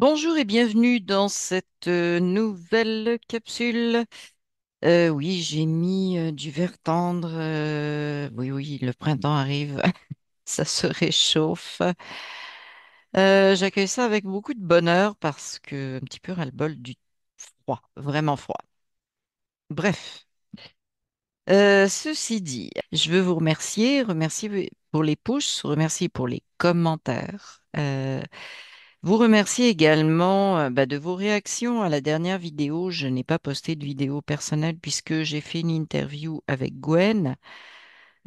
Bonjour et bienvenue dans cette nouvelle capsule. Oui, j'ai mis du verre tendre. Oui, oui, le printemps arrive, ça se réchauffe. J'accueille ça avec beaucoup de bonheur parce que un petit peu ras-le-bol du froid, vraiment froid. Bref, ceci dit, je veux vous remercier pour les pouces, remercier pour les commentaires. Vous remercier également de vos réactions à la dernière vidéo. Je n'ai pas posté de vidéo personnelle puisque j'ai fait une interview avec Gwen.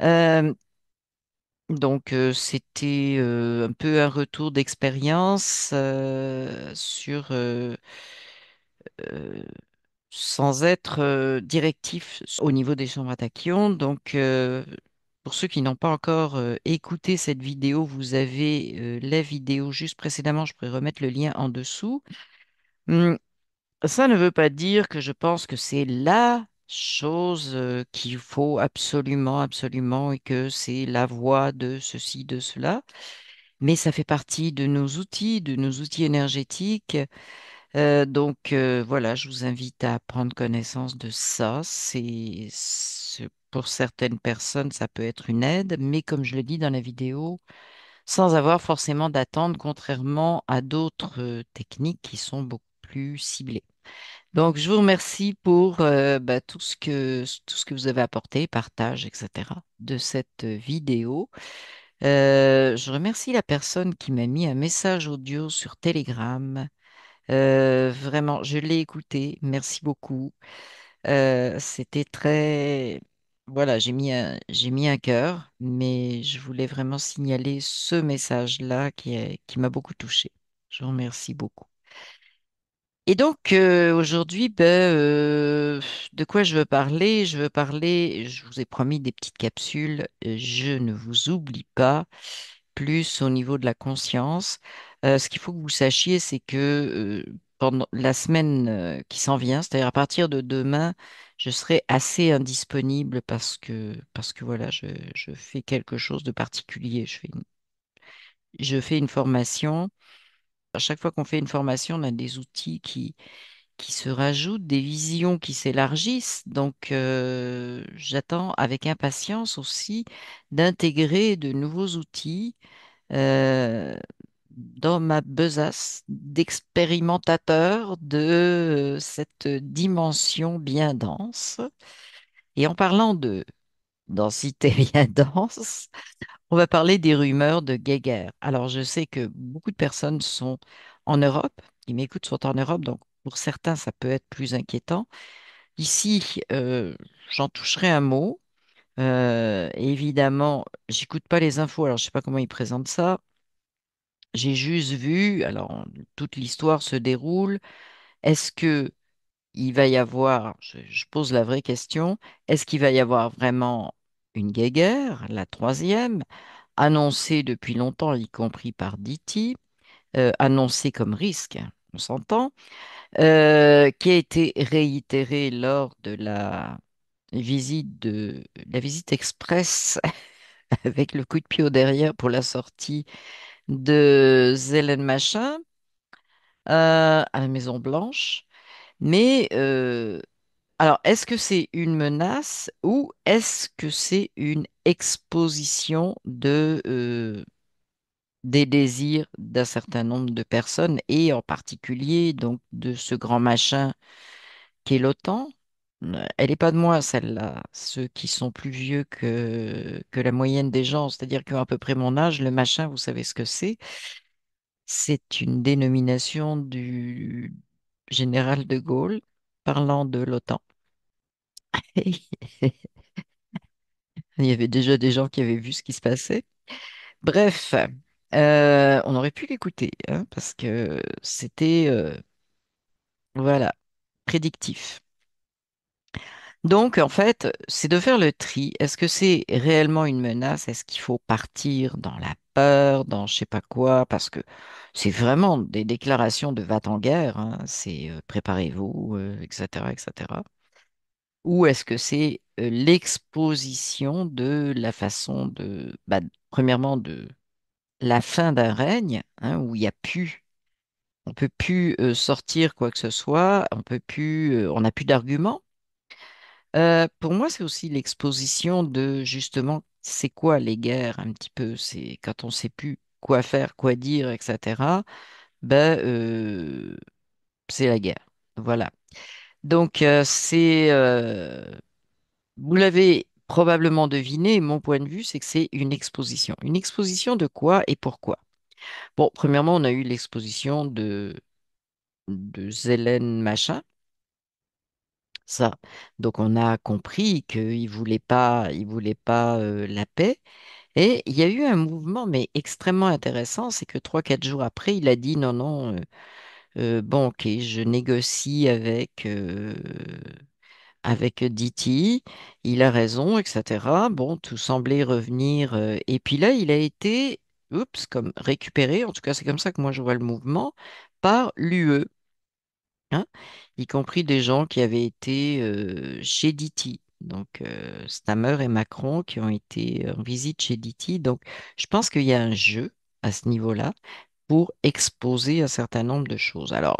Euh, C'était un peu un retour d'expérience euh, sans être directif au niveau des chambres à tachyon. Pour ceux qui n'ont pas encore écouté cette vidéo, vous avez la vidéo juste précédemment. Je pourrais remettre le lien en dessous. Hum, Ça ne veut pas dire que je pense que c'est la chose qu'il faut absolument, absolument et que c'est la voie de ceci, de cela, mais ça fait partie de nos outils énergétiques. Voilà, je vous invite à prendre connaissance de ça. Pour certaines personnes, ça peut être une aide, mais comme je le dis dans la vidéo, sans avoir forcément d'attente, contrairement à d'autres techniques qui sont beaucoup plus ciblées. Donc, je vous remercie pour tout ce que vous avez apporté, partage, etc. de cette vidéo. Je remercie la personne qui m'a mis un message audio sur Telegram. Vraiment, je l'ai écouté. Merci beaucoup. C'était très... Voilà, j'ai mis un cœur, mais je voulais vraiment signaler ce message-là qui m'a beaucoup touché. Je vous remercie beaucoup. Aujourd'hui, de quoi je veux parler? Je veux parler, je vous ai promis des petites capsules, je ne vous oublie pas, plus au niveau de la conscience. Ce qu'il faut que vous sachiez, c'est que pendant la semaine qui s'en vient, c'est-à-dire à partir de demain, je serai assez indisponible parce que voilà, je fais quelque chose de particulier. Je fais une formation. À chaque fois qu'on fait une formation, on a des outils qui se rajoutent, des visions qui s'élargissent. J'attends avec impatience aussi d'intégrer de nouveaux outils euh, dans ma besace d'expérimentateur de cette dimension bien dense. Et en parlant de densité bien dense, on va parler des rumeurs de Geiger. Alors, je sais que beaucoup de personnes sont en Europe, qui m'écoutent sont en Europe, donc pour certains, ça peut être plus inquiétant. Ici, j'en toucherai un mot. Évidemment, j'écoute pas les infos, alors je sais pas comment ils présentent ça. J'ai juste vu, alors toute l'histoire se déroule. Est-ce que il va y avoir, je pose la vraie question, est-ce qu'il va y avoir vraiment une guéguerre, la troisième, annoncée depuis longtemps, y compris par Diti, annoncée comme risque, hein, on s'entend, qui a été réitérée lors de la visite express avec le coup de pied au derrière pour la sortie de Zelen Machin à la Maison Blanche. Mais alors, est-ce que c'est une menace ou est-ce que c'est une exposition des désirs d'un certain nombre de personnes et en particulier donc de ce grand machin qui est l'OTAN? Elle n'est pas de moi, celle-là. Ceux qui sont plus vieux que la moyenne des gens, c'est-à-dire qui ont à peu près mon âge, le machin, vous savez ce que c'est? C'est une dénomination du général de Gaulle parlant de l'OTAN. Il y avait déjà des gens qui avaient vu ce qui se passait. Bref, on aurait pu l'écouter, hein, parce que c'était, voilà, prédictif. Donc, en fait, c'est de faire le tri. Est-ce que c'est réellement une menace? Est-ce qu'il faut partir dans la peur, dans je sais pas quoi? Parce que c'est vraiment des déclarations de va-t-en-guerre, hein. C'est préparez-vous, etc., etc. Ou est-ce que c'est l'exposition de la façon premièrement, de la fin d'un règne, hein, où il n'y a plus. On peut plus sortir quoi que ce soit, on peut plus, on n'a plus d'arguments. Pour moi, c'est aussi l'exposition de justement, c'est quoi les guerres un petit peu, c'est quand on sait plus quoi faire, quoi dire, etc. Ben, c'est la guerre. Voilà. Donc, vous l'avez probablement deviné, mon point de vue, c'est que c'est une exposition. Une exposition de quoi et pourquoi? Bon, premièrement, on a eu l'exposition de Zelensky machin, ça. Donc, on a compris il voulait pas la paix. Et il y a eu un mouvement, mais extrêmement intéressant, c'est que 3, 4 jours après, il a dit non, non, bon, ok, je négocie avec Diti, il a raison, etc. Bon, tout semblait revenir. Et puis là, il a été, oups, comme récupéré, en tout cas, c'est comme ça que moi je vois le mouvement, par l'UE, hein, y compris des gens qui avaient été chez Diti. Donc, Stammer et Macron qui ont été en visite chez Diti. Donc, je pense qu'il y a un jeu à ce niveau-là pour exposer un certain nombre de choses. Alors,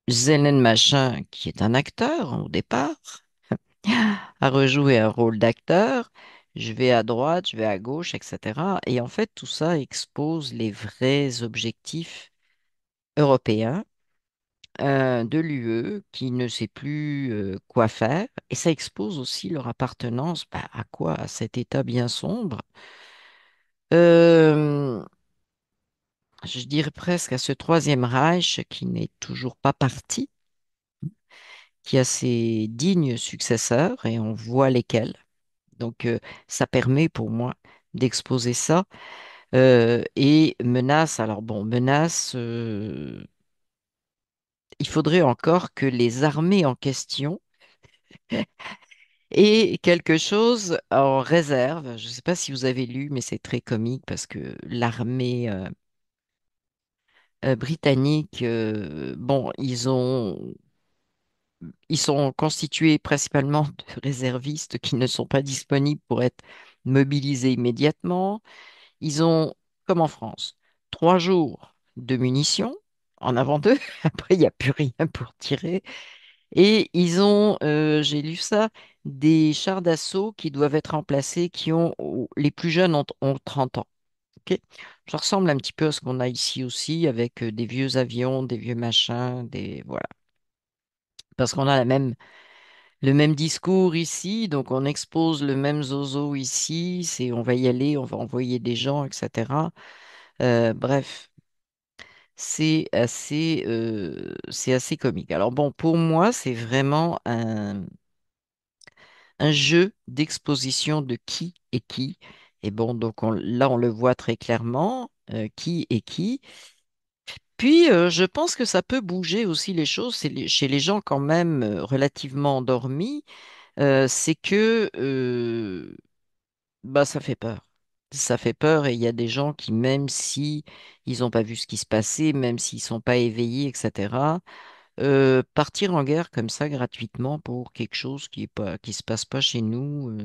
Zelen Machin, qui est un acteur au départ, a rejoué un rôle d'acteur. Je vais à droite, je vais à gauche, etc. Et en fait, tout ça expose les vrais objectifs européens de l'UE qui ne sait plus quoi faire. Et ça expose aussi leur appartenance à quoi? À cet État bien sombre. Euh, je dirais presque à ce troisième Reich qui n'est toujours pas parti, qui a ses dignes successeurs et on voit lesquels. Donc, ça permet pour moi d'exposer ça. Et menace, alors bon, menace, il faudrait encore que les armées en question aient quelque chose en réserve. Je ne sais pas si vous avez lu, mais c'est très comique parce que l'armée britannique, bon, ils sont constitués principalement de réservistes qui ne sont pas disponibles pour être mobilisés immédiatement. Ils ont, comme en France, 3 jours de munitions en avant d'eux. Après, il n'y a plus rien pour tirer. Et ils ont, j'ai lu ça, des chars d'assaut qui doivent être remplacés, les plus jeunes ont 30 ans. Ok. Ça ressemble un petit peu à ce qu'on a ici aussi, avec des vieux avions, des vieux machins, voilà. Parce qu'on a le même discours ici, donc on expose le même zozo ici, on va y aller, on va envoyer des gens, etc. Bref, c'est assez comique. Alors bon, pour moi, c'est vraiment un jeu d'exposition de qui est qui. Et bon, donc là, on le voit très clairement, qui est qui. Puis, je pense que ça peut bouger aussi les choses. Chez les gens quand même relativement endormis, c'est que bah, ça fait peur. Ça fait peur et il y a des gens qui, même si ils n'ont pas vu ce qui se passait, même s'ils sont pas éveillés, etc., partir en guerre comme ça gratuitement pour quelque chose qui se passe pas chez nous,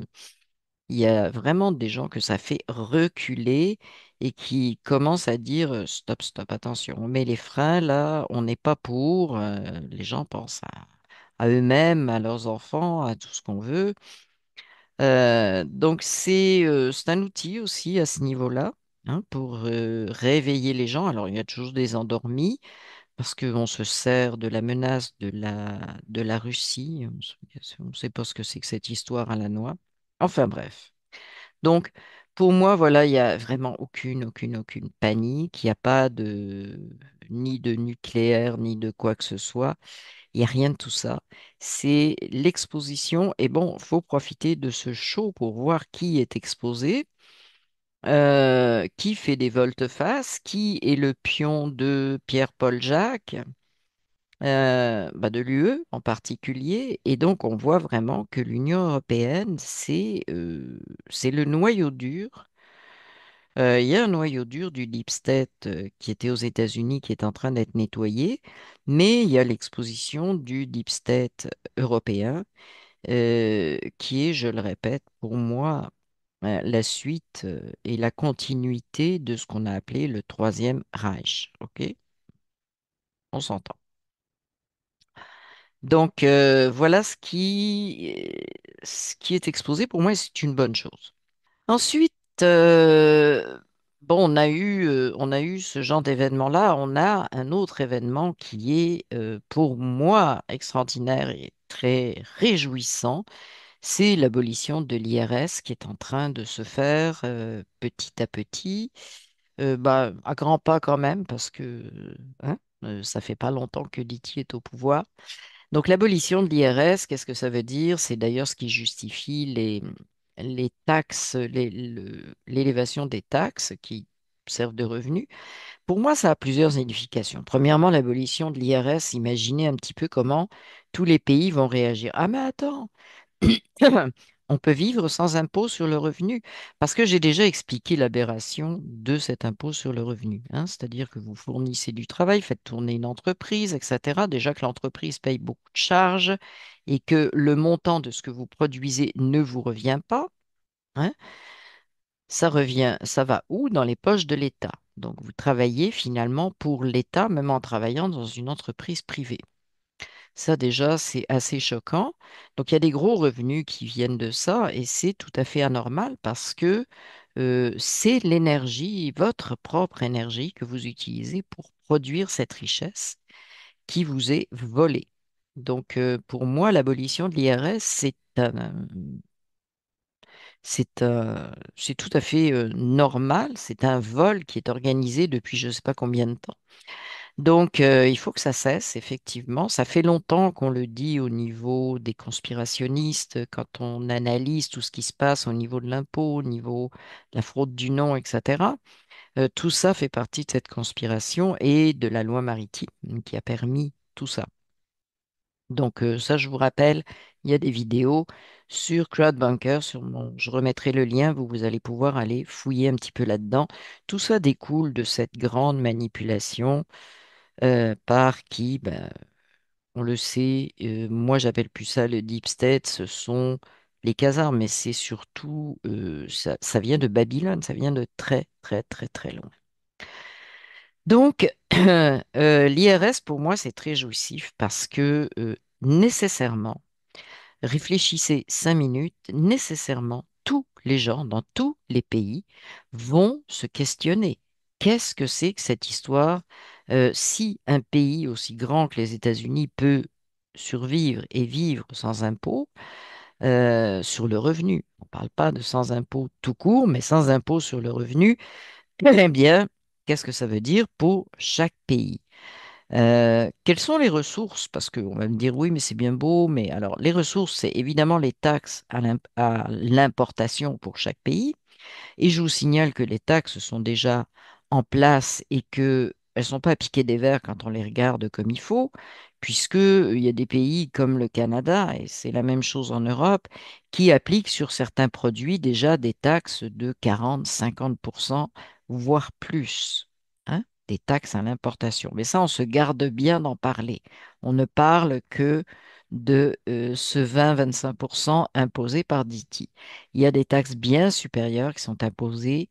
il y a vraiment des gens que ça fait reculer et qui commencent à dire stop, stop, attention, on met les freins là, on n'est pas pour. Les gens pensent à eux-mêmes, à leurs enfants, à tout ce qu'on veut. Donc c'est un outil aussi à ce niveau-là, hein, pour réveiller les gens. Alors il y a toujours des endormis parce qu'on se sert de la menace de la Russie. On ne sait pas ce que c'est que cette histoire à la noix. Enfin bref. Donc pour moi, voilà, il n'y a vraiment aucune panique. Il n'y a pas ni de nucléaire, ni de quoi que ce soit. Il n'y a rien de tout ça. C'est l'exposition. Et bon, faut profiter de ce show pour voir qui est exposé, qui fait des volte-face, qui est le pion de Pierre-Paul Jacques, bah de l'UE en particulier. Et donc, on voit vraiment que l'Union européenne, c'est le noyau dur. Il y a un noyau dur du deep state qui était aux États-Unis qui est en train d'être nettoyé, mais il y a l'exposition du deep state européen qui est, je le répète, pour moi, la suite et la continuité de ce qu'on a appelé le Troisième Reich. OK? On s'entend. Donc, voilà ce qui est exposé. Pour moi, c'est une bonne chose. Ensuite, bon, on a eu ce genre d'événement-là. On a un autre événement qui est, pour moi, extraordinaire et très réjouissant. C'est l'abolition de l'IRS qui est en train de se faire petit à petit. Bah, à grands pas quand même, parce que hein, ça fait pas longtemps que Liti est au pouvoir. Donc l'abolition de l'IRS, qu'est-ce que ça veut dire? C'est d'ailleurs ce qui justifie les taxes, l'élévation des taxes qui servent de revenus. Pour moi, ça a plusieurs significations. Premièrement, l'abolition de l'IRS, imaginez un petit peu comment tous les pays vont réagir. Ah mais attends, on peut vivre sans impôt sur le revenu, parce que j'ai déjà expliqué l'aberration de cet impôt sur le revenu, hein. C'est-à-dire que vous fournissez du travail, faites tourner une entreprise, etc. Déjà que l'entreprise paye beaucoup de charges et que le montant de ce que vous produisez ne vous revient pas, hein, ça revient, ça va où? Dans les poches de l'État. Donc vous travaillez finalement pour l'État, même en travaillant dans une entreprise privée. Ça, déjà, c'est assez choquant. Donc, il y a des gros revenus qui viennent de ça et c'est tout à fait anormal parce que c'est l'énergie, votre propre énergie que vous utilisez pour produire cette richesse qui vous est volée. Donc, pour moi, l'abolition de l'IRS, c'est tout à fait normal. C'est un vol qui est organisé depuis je ne sais pas combien de temps. Donc, il faut que ça cesse, effectivement. Ça fait longtemps qu'on le dit au niveau des conspirationnistes, quand on analyse tout ce qui se passe au niveau de l'impôt, au niveau de la fraude du nom, etc. Tout ça fait partie de cette conspiration et de la loi maritime qui a permis tout ça. Donc, ça, je vous rappelle, il y a des vidéos sur CrowdBunker, je remettrai le lien, vous allez pouvoir aller fouiller un petit peu là-dedans. Tout ça découle de cette grande manipulation par qui, ben, on le sait, moi j'appelle plus ça le deep state, ce sont les khazars, mais c'est surtout, ça vient de Babylone, ça vient de très très très très loin. Donc, l'IRS pour moi c'est très jouissif parce que nécessairement, réfléchissez 5 minutes, nécessairement tous les gens dans tous les pays vont se questionner. Qu'est-ce que c'est que cette histoire? Si un pays aussi grand que les États-Unis peut survivre et vivre sans impôt sur le revenu, on ne parle pas de sans impôt tout court, mais sans impôt sur le revenu, eh bien, qu'est-ce que ça veut dire pour chaque pays? Quelles sont les ressources? Parce qu'on va me dire, oui, mais c'est bien beau, mais alors les ressources, c'est évidemment les taxes à l'importation pour chaque pays. Et je vous signale que les taxes sont déjà en place et que elles sont pas piquées des verres quand on les regarde comme il faut, puisque il y a des pays comme le Canada, et c'est la même chose en Europe, qui appliquent sur certains produits déjà des taxes de 40, 50%, voire plus, hein, des taxes à l'importation. Mais ça, on se garde bien d'en parler. On ne parle que de ce 20-25% imposé par Diti. Il y a des taxes bien supérieures qui sont imposées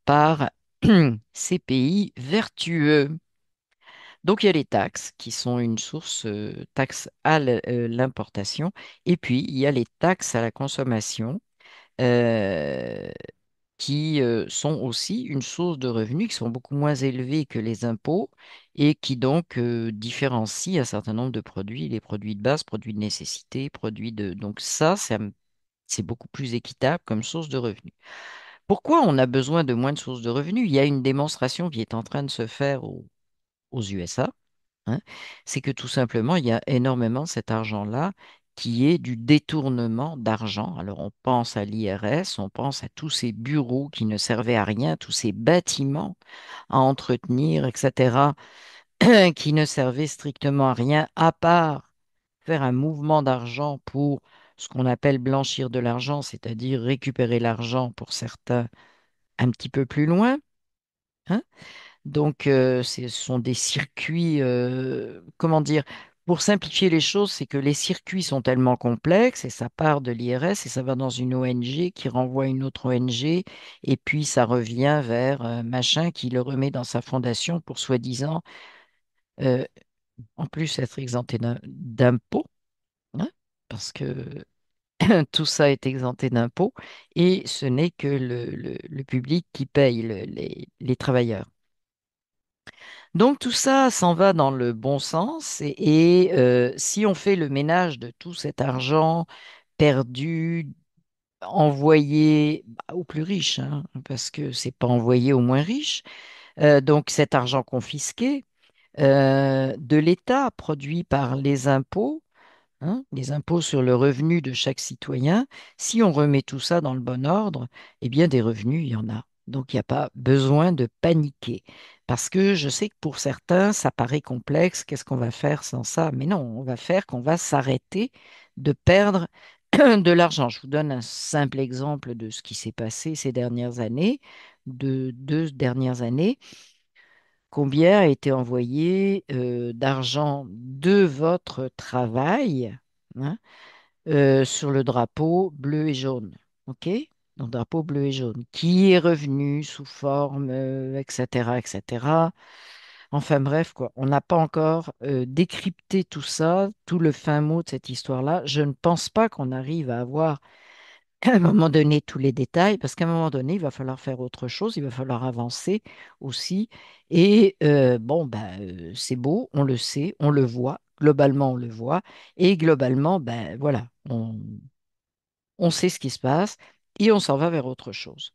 par ces pays vertueux. Donc, il y a les taxes qui sont une source, taxes à l'importation, et puis il y a les taxes à la consommation euh, qui sont aussi une source de revenus qui sont beaucoup moins élevées que les impôts et qui donc différencient un certain nombre de produits, les produits de base, produits de nécessité, produits de... Donc ça, c'est beaucoup plus équitable comme source de revenus. Pourquoi on a besoin de moins de sources de revenus? Il y a une démonstration qui est en train de se faire aux USA, hein. C'est que tout simplement, il y a énormément cet argent-là qui est du détournement d'argent. Alors on pense à l'IRS, on pense à tous ces bureaux qui ne servaient à rien, tous ces bâtiments à entretenir, etc., qui ne servaient strictement à rien, à part faire un mouvement d'argent pour ce qu'on appelle blanchir de l'argent, c'est-à-dire récupérer l'argent pour certains un petit peu plus loin, hein. Donc, ce sont des circuits, comment dire, pour simplifier les choses, c'est que les circuits sont tellement complexes et ça part de l'IRS et ça va dans une ONG qui renvoie une autre ONG et puis ça revient vers machin qui le remet dans sa fondation pour soi-disant En plus, être exempté d'impôts, hein, parce que tout ça est exempté d'impôts et ce n'est que le public qui paye les travailleurs. Donc tout ça s'en va dans le bon sens et si on fait le ménage de tout cet argent perdu, envoyé aux plus riches, hein, parce que c'est pas envoyé aux moins riches, donc cet argent confisqué de l'État produit par les impôts, hein, les impôts sur le revenu de chaque citoyen, si on remet tout ça dans le bon ordre, eh bien des revenus, il y en a. Donc il n'y a pas besoin de paniquer. Parce que je sais que pour certains, ça paraît complexe, qu'est-ce qu'on va faire sans ça? Mais non, on va faire qu'on va s'arrêter de perdre de l'argent. Je vous donne un simple exemple de ce qui s'est passé ces dernières années, de 2 dernières années. Combien a été envoyé d'argent de votre travail, hein, sur le drapeau bleu et jaune? OK? Donc, drapeau bleu et jaune, qui est revenu sous forme, etc., etc. Enfin bref, quoi. On n'a pas encore décrypté tout ça, tout le fin mot de cette histoire-là. Je ne pense pas qu'on arrive à avoir à un moment donné tous les détails, parce qu'à un moment donné, il va falloir faire autre chose, il va falloir avancer aussi. Et bon, ben, c'est beau, on le sait, on le voit, globalement, on le voit, et globalement, ben voilà, on sait ce qui se passe et on s'en va vers autre chose.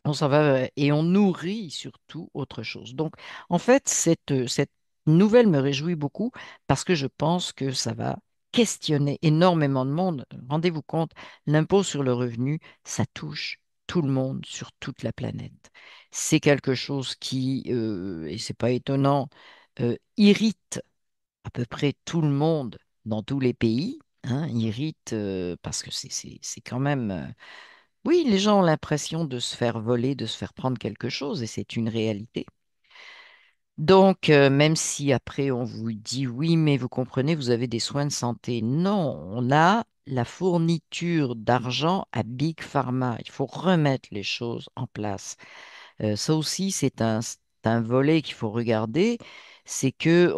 On s'en va et on nourrit surtout autre chose. Donc, en fait, cette nouvelle me réjouit beaucoup parce que je pense que ça va questionner énormément de monde. Rendez-vous compte, l'impôt sur le revenu, ça touche tout le monde sur toute la planète. C'est quelque chose qui, et c'est pas étonnant, irrite à peu près tout le monde dans tous les pays. Hein, irrite parce que c'est quand même oui, les gens ont l'impression de se faire voler, de se faire prendre quelque chose, et c'est une réalité. Donc, même si après on vous dit oui, mais vous comprenez, vous avez des soins de santé. Non, on a la fourniture d'argent à Big Pharma. Il faut remettre les choses en place. Ça aussi, c'est un volet qu'il faut regarder. C'est que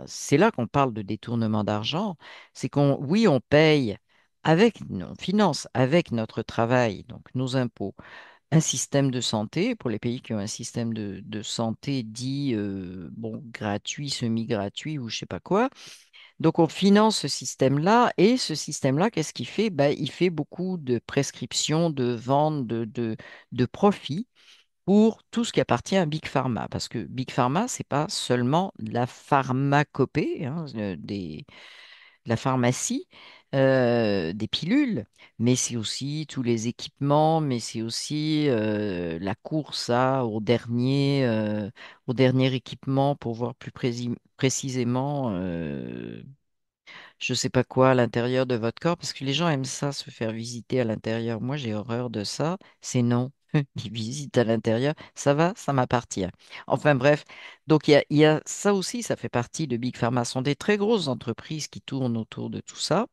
c'est là qu'on parle de détournement d'argent. C'est oui, on paye on finance avec notre travail, donc nos impôts, un système de santé pour les pays qui ont un système de santé dit bon gratuit, semi-gratuit ou je sais pas quoi. Donc on finance ce système-là et ce système-là, qu'est-ce qu'il fait? Ben, il fait beaucoup de prescriptions, de ventes, de profits pour tout ce qui appartient à Big Pharma. Parce que Big Pharma, c'est pas seulement la pharmacopée, hein, la pharmacie, des pilules, mais c'est aussi tous les équipements, mais c'est aussi la course au dernier équipement pour voir plus précisément je sais pas quoi à l'intérieur de votre corps, parce que les gens aiment ça, se faire visiter à l'intérieur. Moi, j'ai horreur de ça. C'est non. Ils visitent à l'intérieur. Ça va, ça m'appartient. Enfin bref, donc il y a ça aussi, ça fait partie de Big Pharma. Ce sont des très grosses entreprises qui tournent autour de tout ça.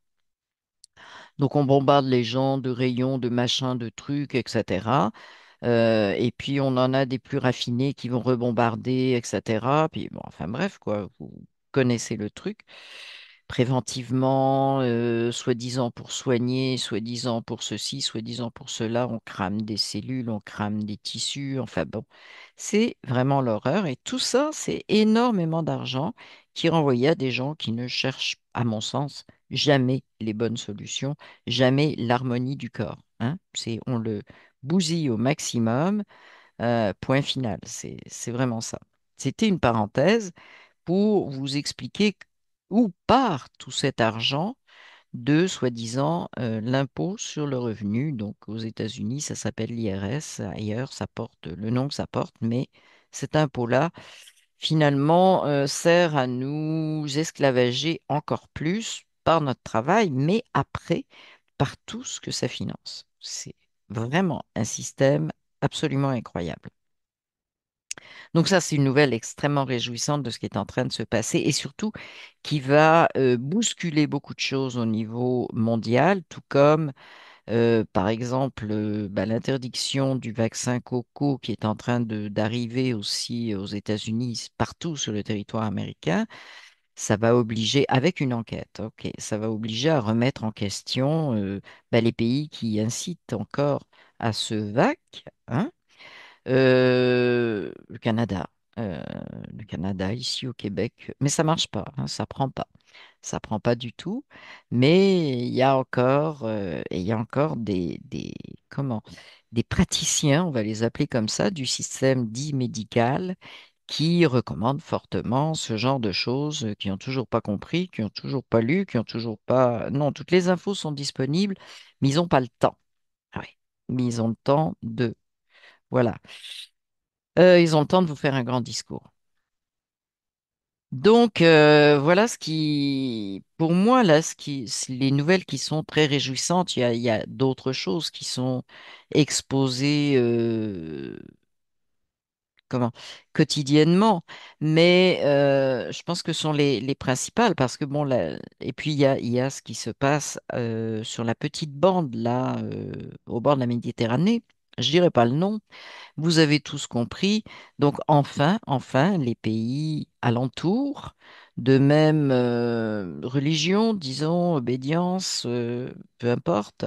Donc on bombarde les gens de rayons, de machins, de trucs, etc. Et puis on en a des plus raffinés qui vont rebombarder, etc. Puis bon, enfin bref, quoi, vous connaissez le truc préventivement, soi-disant pour soigner, soi-disant pour ceci, soi-disant pour cela. On crame des cellules, on crame des tissus. Enfin bon, c'est vraiment l'horreur. Et tout ça, c'est énormément d'argent qui est renvoyé à des gens qui ne cherchent, à mon sens, jamais les bonnes solutions, jamais l'harmonie du corps. Hein. On le bousille au maximum. Point final. C'est vraiment ça. C'était une parenthèse pour vous expliquer où part tout cet argent de, soi-disant, l'impôt sur le revenu. Donc, aux États-Unis, ça s'appelle l'IRS. Ailleurs, ça porte le nom que ça porte, mais cet impôt-là, finalement, sert à nous esclavager encore plus par notre travail, mais après, par tout ce que ça finance. C'est vraiment un système absolument incroyable. Donc ça, c'est une nouvelle extrêmement réjouissante de ce qui est en train de se passer et surtout qui va bousculer beaucoup de choses au niveau mondial, tout comme Par exemple, bah, l'interdiction du vaccin coco qui est en train d'arriver aussi aux États-Unis, partout sur le territoire américain, ça va obliger, avec une enquête, ok, ça va obliger à remettre en question bah, les pays qui incitent encore à ce vac, hein. Le Canada, euh, le Canada, ici au Québec, mais ça marche pas, hein, ça prend pas. Ça prend pas du tout, mais il y a encore comment, des praticiens, on va les appeler comme ça, du système dit médical, qui recommandent fortement ce genre de choses, qui n'ont toujours pas compris, qui n'ont toujours pas lu, qui n'ont toujours pas... Non, toutes les infos sont disponibles, mais ils n'ont pas le temps. Ah oui, mais ils ont le temps de... Voilà. Ils ont le temps de vous faire un grand discours. Donc, voilà ce qui, pour moi, là, les nouvelles qui sont très réjouissantes, il y a d'autres choses qui sont exposées, comment, quotidiennement, mais je pense que ce sont les principales, parce que bon, là, et puis il y a ce qui se passe sur la petite bande, là, au bord de la Méditerranée. Je dirais pas le nom. Vous avez tous compris. Donc enfin, les pays alentours, de même religion, disons, obédience, peu importe,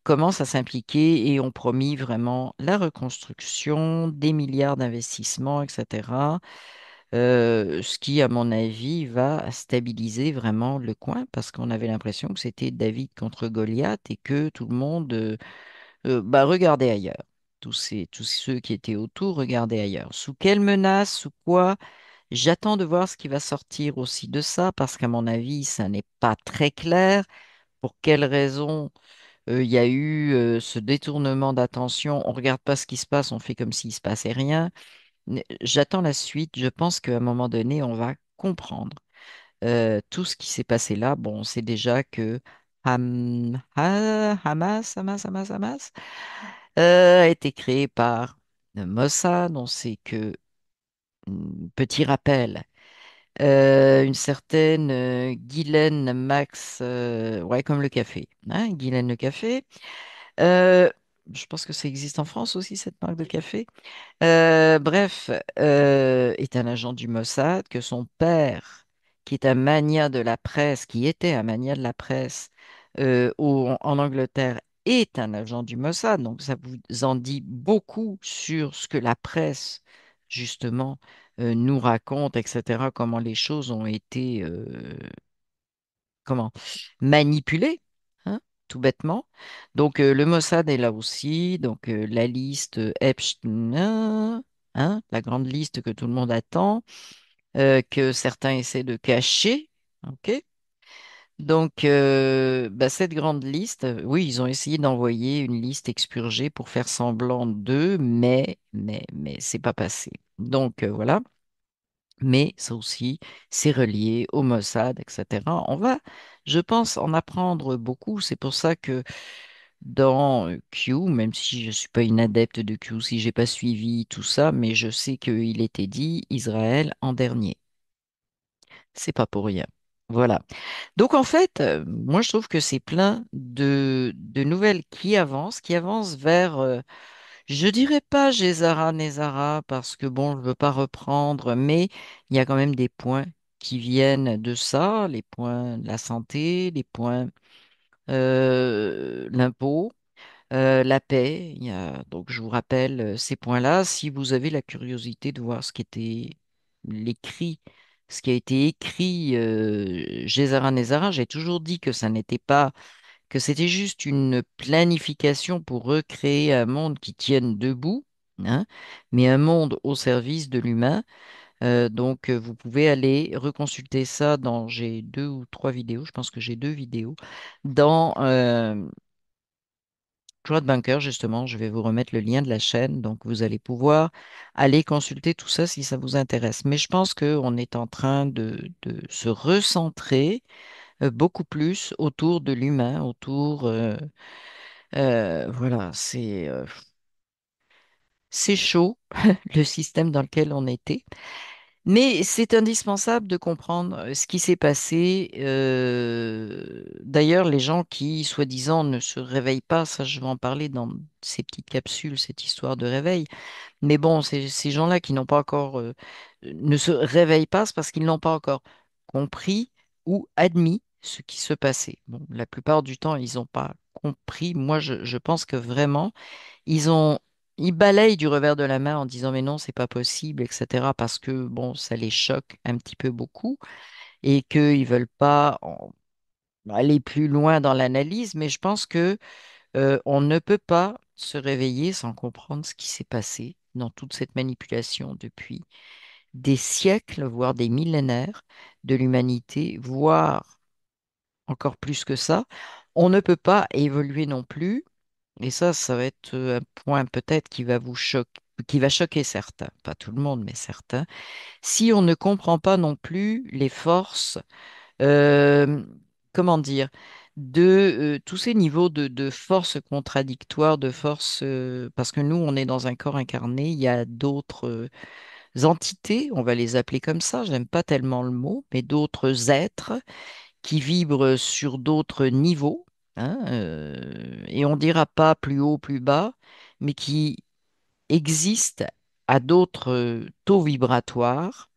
commencent à s'impliquer et ont promis vraiment la reconstruction, des milliards d'investissements, etc. Ce qui, à mon avis, va stabiliser vraiment le coin parce qu'on avait l'impression que c'était David contre Goliath et que tout le monde bah, regardez ailleurs. Tous ceux qui étaient autour, regardaient ailleurs. Sous quelle menace, sous quoi? J'attends de voir ce qui va sortir aussi de ça, parce qu'à mon avis, ça n'est pas très clair. Pour quelles raisons il y a eu ce détournement d'attention? On regarde pas ce qui se passe, on fait comme s'il se passait rien. J'attends la suite. Je pense qu'à un moment donné, on va comprendre tout ce qui s'est passé là. Bon, on sait déjà que Hamas a été créé par le Mossad. On sait que, petit rappel, une certaine Ghislaine Max, ouais, comme le café, hein, Ghislaine le café. Euh, je pense que ça existe en France aussi, cette marque de café. Bref, est un agent du Mossad, que son père, qui est un magnat de la presse, qui était un magnat de la presse en Angleterre, est un agent du Mossad. Donc ça vous en dit beaucoup sur ce que la presse, justement, nous raconte, etc., comment les choses ont été comment, manipulées, hein, tout bêtement. Donc le Mossad est là aussi. Donc la liste Epstein, hein, la grande liste que tout le monde attend, que certains essaient de cacher. OK? Donc, bah, cette grande liste, oui, ils ont essayé d'envoyer une liste expurgée pour faire semblant d'eux, mais c'est pas passé. Donc, voilà. Mais ça aussi, c'est relié au Mossad, etc. On va, je pense, en apprendre beaucoup. C'est pour ça que dans Q, même si je ne suis pas une adepte de Q, si j'ai pas suivi tout ça, mais je sais qu'il était dit Israël en dernier. C'est pas pour rien. Voilà. Donc en fait, moi je trouve que c'est plein de nouvelles qui avancent vers, je dirais pas Gézara Nézara, parce que bon, je veux pas reprendre, mais il y a quand même des points qui viennent de ça, les points de la santé, les points, l'impôt. La paix, donc je vous rappelle ces points-là. Si vous avez la curiosité de voir ce qui était l'écrit, ce qui a été écrit Gézara Nézara, j'ai toujours dit que ça n'était pas, que c'était juste une planification pour recréer un monde qui tienne debout, hein, mais un monde au service de l'humain. Donc vous pouvez aller reconsulter ça dans, j'ai deux ou trois vidéos, je pense que j'ai deux vidéos, dans Cloud Bunker, justement, je vais vous remettre le lien de la chaîne, donc vous allez pouvoir aller consulter tout ça si ça vous intéresse. Mais je pense qu'on est en train de se recentrer beaucoup plus autour de l'humain, autour, voilà, c'est chaud, le système dans lequel on était. Mais c'est indispensable de comprendre ce qui s'est passé. D'ailleurs, les gens qui, soi-disant, ne se réveillent pas, ça je vais en parler dans ces petites capsules, cette histoire de réveil. Mais bon, ces gens-là qui n'ont pas encore, ne se réveillent pas, c'est parce qu'ils n'ont pas encore compris ou admis ce qui se passait. Bon, la plupart du temps, ils n'ont pas compris. Moi, je pense que vraiment, ils ont, ils balayent du revers de la main en disant mais non, c'est pas possible, etc. Parce que bon, ça les choque un petit peu beaucoup et qu'ils veulent pas aller plus loin dans l'analyse. Mais je pense que on ne peut pas se réveiller sans comprendre ce qui s'est passé dans toute cette manipulation depuis des siècles, voire des millénaires de l'humanité, voire encore plus que ça. On ne peut pas évoluer non plus. Et ça va être un point peut-être qui va vous choquer, qui va choquer certains, pas tout le monde, mais certains, si on ne comprend pas non plus les forces, euh, comment dire, de tous ces niveaux de forces contradictoires, de forces, parce que nous, on est dans un corps incarné, il y a d'autres entités, on va les appeler comme ça, j'aime pas tellement le mot, mais d'autres êtres qui vibrent sur d'autres niveaux, hein, et on dira pas plus haut, plus bas, mais qui existent à d'autres taux vibratoires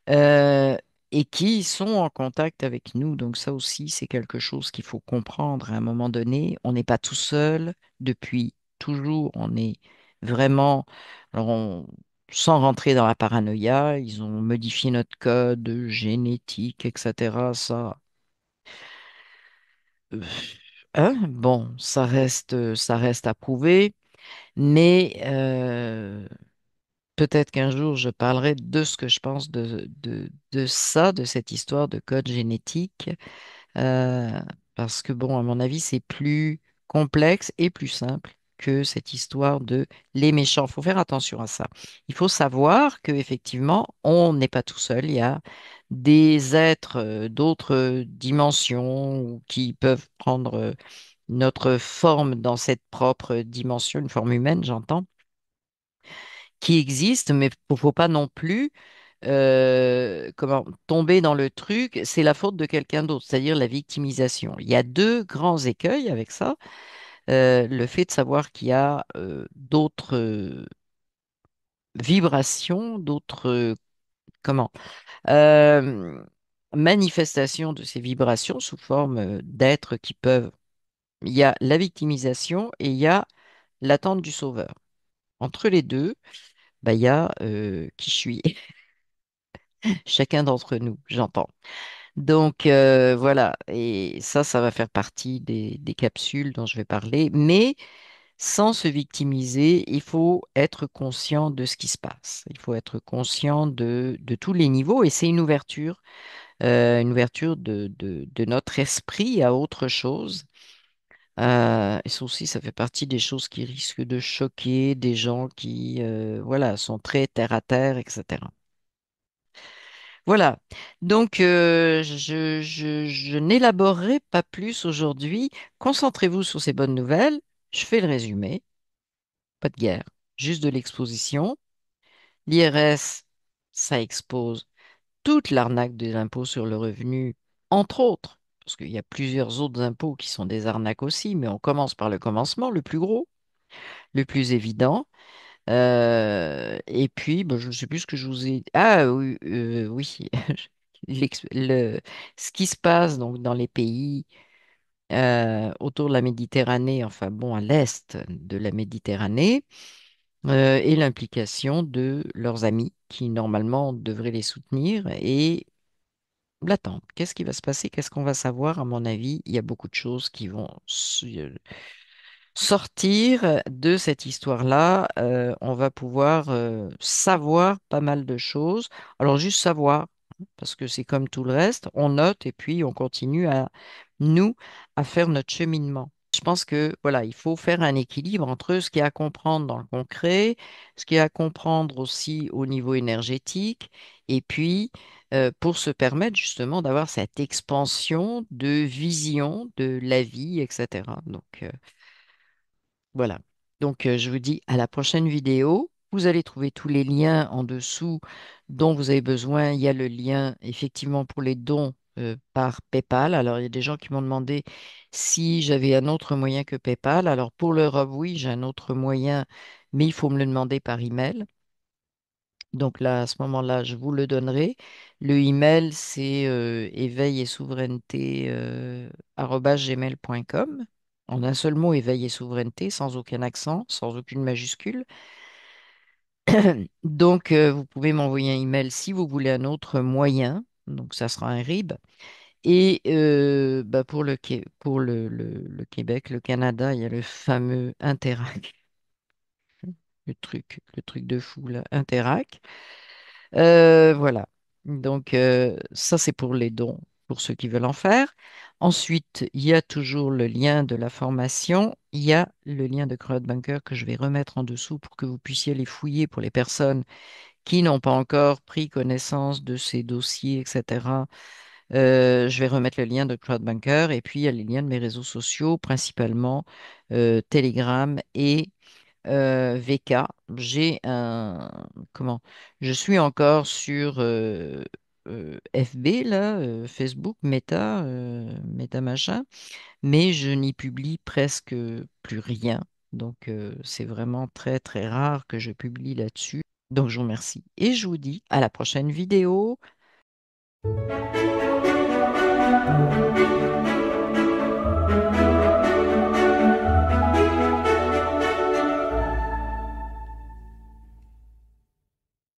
euh, et qui sont en contact avec nous. Donc ça aussi, c'est quelque chose qu'il faut comprendre à un moment donné. On n'est pas tout seul depuis toujours. On est vraiment, alors sans rentrer dans la paranoïa, ils ont modifié notre code génétique, etc. Euh, bon, ça reste à prouver, mais peut-être qu'un jour je parlerai de ce que je pense de ça, de cette histoire de code génétique, euh, parce que bon, à mon avis, c'est plus complexe et plus simple que cette histoire de les méchants. Il faut faire attention à ça. Il faut savoir que effectivement, on n'est pas tout seul. Il y a des êtres d'autres dimensions ou qui peuvent prendre notre forme dans cette propre dimension, une forme humaine, j'entends, qui existe, mais il ne faut pas non plus comment tomber dans le truc, c'est la faute de quelqu'un d'autre, c'est-à-dire la victimisation. Il y a deux grands écueils avec ça. Le fait de savoir qu'il y a d'autres vibrations, d'autres comment euh, manifestations de ces vibrations sous forme d'êtres qui peuvent. Il y a la victimisation et il y a l'attente du sauveur. Entre les deux, bah, il y a qui je suis, chacun d'entre nous, j'entends. Donc voilà, et ça va faire partie des capsules dont je vais parler, mais sans se victimiser, il faut être conscient de ce qui se passe. Il faut être conscient de tous les niveaux, et c'est une ouverture de notre esprit à autre chose. Et ça aussi, ça fait partie des choses qui risquent de choquer des gens qui, voilà, sont très terre à terre, etc. Voilà. Donc, je n'élaborerai pas plus aujourd'hui. Concentrez-vous sur ces bonnes nouvelles. Je fais le résumé. Pas de guerre, juste de l'exposition. L'IRS, ça expose toute l'arnaque des impôts sur le revenu, entre autres, parce qu'il y a plusieurs autres impôts qui sont des arnaques aussi, mais on commence par le commencement, le plus gros, le plus évident. Et puis, ben, je ne sais plus ce que je vous ai. Ah oui, oui. Ce qui se passe donc dans les pays autour de la Méditerranée, enfin bon, à l'est de la Méditerranée, et l'implication de leurs amis qui normalement devraient les soutenir et l'attendre. Qu'est-ce qui va se passer? Qu'est-ce qu'on va savoir? À mon avis, il y a beaucoup de choses qui vont sortir de cette histoire-là, on va pouvoir savoir pas mal de choses. Alors juste savoir, parce que c'est comme tout le reste, on note et puis on continue à nous à faire notre cheminement. Je pense que voilà, il faut faire un équilibre entre ce qu'il y a à comprendre dans le concret, ce qu'il y a à comprendre aussi au niveau énergétique, et puis pour se permettre justement d'avoir cette expansion de vision de la vie, etc. Donc voilà. Donc, je vous dis à la prochaine vidéo Vous allez trouver tous les liens en dessous dont vous avez besoin. Il y a le lien effectivement pour les dons par PayPal. Alors, il y a des gens qui m'ont demandé si j'avais un autre moyen que PayPal. Alors, pour l'Europe, oui, j'ai un autre moyen, mais il faut me le demander par email. Donc là, à ce moment-là, je vous le donnerai. Le email, c'est éveil et souveraineté arobase gmail.com. En un seul mot, éveil et souveraineté, sans aucun accent, sans aucune majuscule. Donc, vous pouvez m'envoyer un email si vous voulez un autre moyen. Donc, ça sera un RIB. Et bah, pour pour le Québec, le Canada, il y a le fameux Interac, le truc de fou là, Interac. Voilà. Donc, ça, c'est pour les dons, pour ceux qui veulent en faire. Ensuite, il y a toujours le lien de la formation. Il y a le lien de CrowdBunker que je vais remettre en dessous pour que vous puissiez les fouiller pour les personnes qui n'ont pas encore pris connaissance de ces dossiers, etc. Je vais remettre le lien de CrowdBunker et puis il y a les liens de mes réseaux sociaux, principalement Telegram et VK. J'ai un... Comment? Je suis encore sur FB, là, Facebook, Meta machin, mais je n'y publie presque plus rien. Donc, c'est vraiment très, très rare que je publie là-dessus. Donc, je vous remercie et je vous dis à la prochaine vidéo.